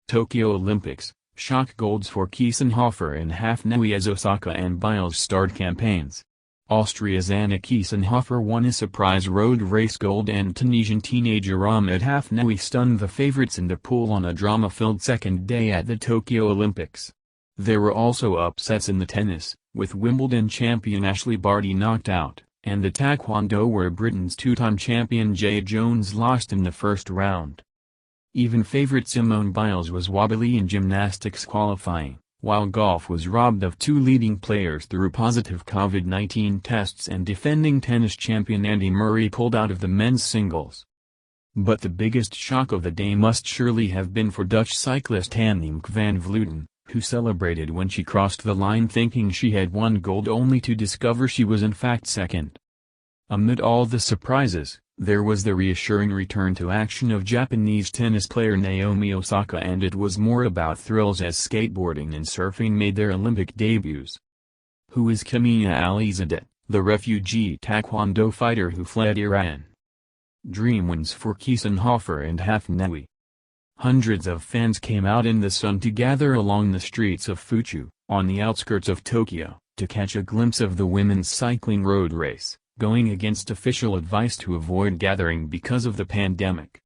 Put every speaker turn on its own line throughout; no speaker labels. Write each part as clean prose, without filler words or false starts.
Tokyo Olympics, shock golds for Kiesenhofer and Hafnaoui as Osaka and Biles start campaigns. Austria's Anna Kiesenhofer won a surprise road race gold and Tunisian teenager Ahmed Hafnaoui stunned the favorites in the pool on a drama-filled second day at the Tokyo Olympics. There were also upsets in the tennis, with Wimbledon champion Ashleigh Barty knocked out, and the taekwondo where Britain's two-time champion Jade Jones lost in the first round. Even favorite Simone Biles was wobbly in gymnastics qualifying, while golf was robbed of two leading players through positive COVID-19 tests and defending tennis champion Andy Murray pulled out of the men's singles. But the biggest shock of the day must surely have been for Dutch cyclist Annemiek van Vleuten, who celebrated when she crossed the line thinking she had won gold only to discover she was in fact second. Amid all the surprises, there was the reassuring return to action of Japanese tennis player Naomi Osaka, and it was more about thrills as skateboarding and surfing made their Olympic debuts. Who is Kamia Alizadeh, the refugee taekwondo fighter who fled Iran? Dream wins for Kiesenhofer and Hafnaoui. Hundreds of fans came out in the sun to gather along the streets of Fuchu, on the outskirts of Tokyo, to catch a glimpse of the women's cycling road race, going against official advice to avoid gathering because of the pandemic.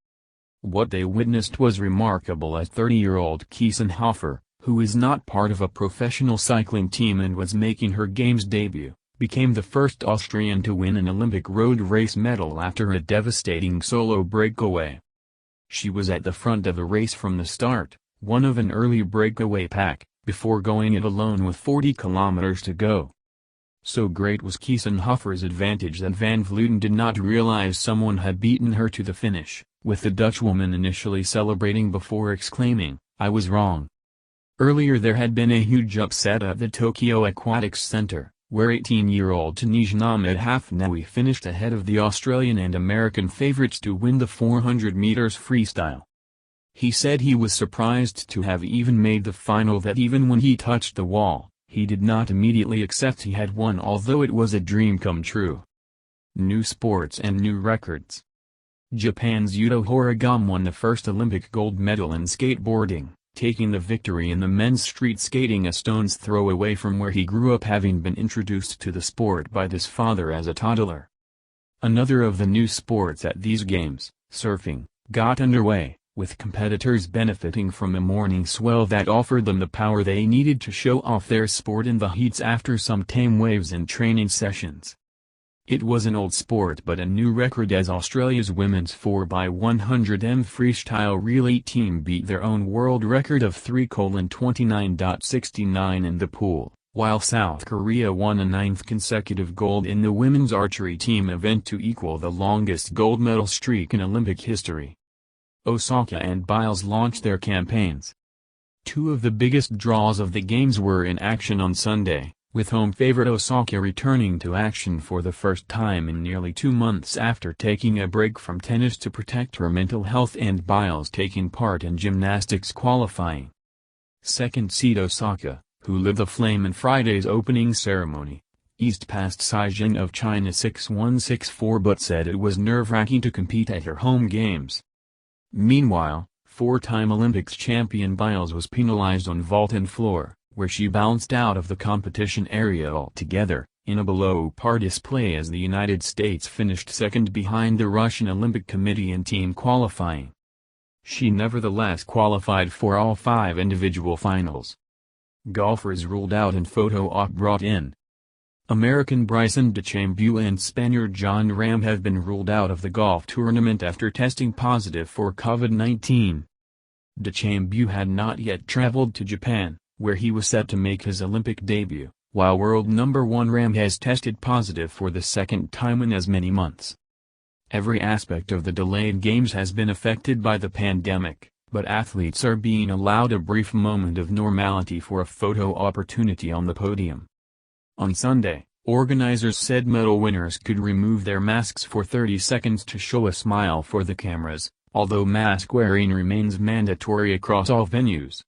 What they witnessed was remarkable as 30-year-old Kiesenhofer, who is not part of a professional cycling team and was making her games debut, became the first Austrian to win an Olympic road race medal after a devastating solo breakaway. She was at the front of the race from the start, one of an early breakaway pack, before going it alone with 40 kilometers to go. So great was Kiesenhofer's advantage that Van Vleuten did not realize someone had beaten her to the finish, with the Dutchwoman initially celebrating before exclaiming, "I was wrong." Earlier there had been a huge upset at the Tokyo Aquatics Center, where 18-year-old Tunisian Ahmed Hafnaoui finished ahead of the Australian and American favorites to win the 400 meters freestyle. He said he was surprised to have even made the final, that even when he touched the wall, he did not immediately accept he had won, although it was a dream come true. New sports and new records. Japan's Yuto Horigome won the first Olympic gold medal in skateboarding, taking the victory in the men's street skating a stone's throw away from where he grew up, having been introduced to the sport by his father as a toddler. Another of the new sports at these games, surfing, got underway, with competitors benefiting from a morning swell that offered them the power they needed to show off their sport in the heats after some tame waves and training sessions. It was an old sport but a new record, as Australia's women's 4x100m freestyle relay team beat their own world record of 3:29.69 in the pool, while South Korea won a 9th consecutive gold in the women's archery team event to equal the longest gold medal streak in Olympic history. Osaka and Biles launched their campaigns. Two of the biggest draws of the games were in action on Sunday, with home favorite Osaka returning to action for the first time in nearly 2 months after taking a break from tennis to protect her mental health, and Biles taking part in gymnastics qualifying. Second seed Osaka, who lit the flame in Friday's opening ceremony, eased past Cai Jing of China 6-1-6-4, but said it was nerve-wracking to compete at her home games. Meanwhile, four-time Olympics champion Biles was penalized on vault and floor, where she bounced out of the competition area altogether, in a below-par display as the United States finished second behind the Russian Olympic Committee in team qualifying. She nevertheless qualified for all 5 individual finals. Golfers ruled out and photo op brought in. American Bryson DeChambeau and Spaniard Jon Rahm have been ruled out of the golf tournament after testing positive for COVID-19. DeChambeau had not yet traveled to Japan, where he was set to make his Olympic debut, while world number 1 Rahm has tested positive for the second time in as many months. Every aspect of the delayed games has been affected by the pandemic, but athletes are being allowed a brief moment of normality for a photo opportunity on the podium. On Sunday, organizers said medal winners could remove their masks for 30 seconds to show a smile for the cameras, although mask wearing remains mandatory across all venues.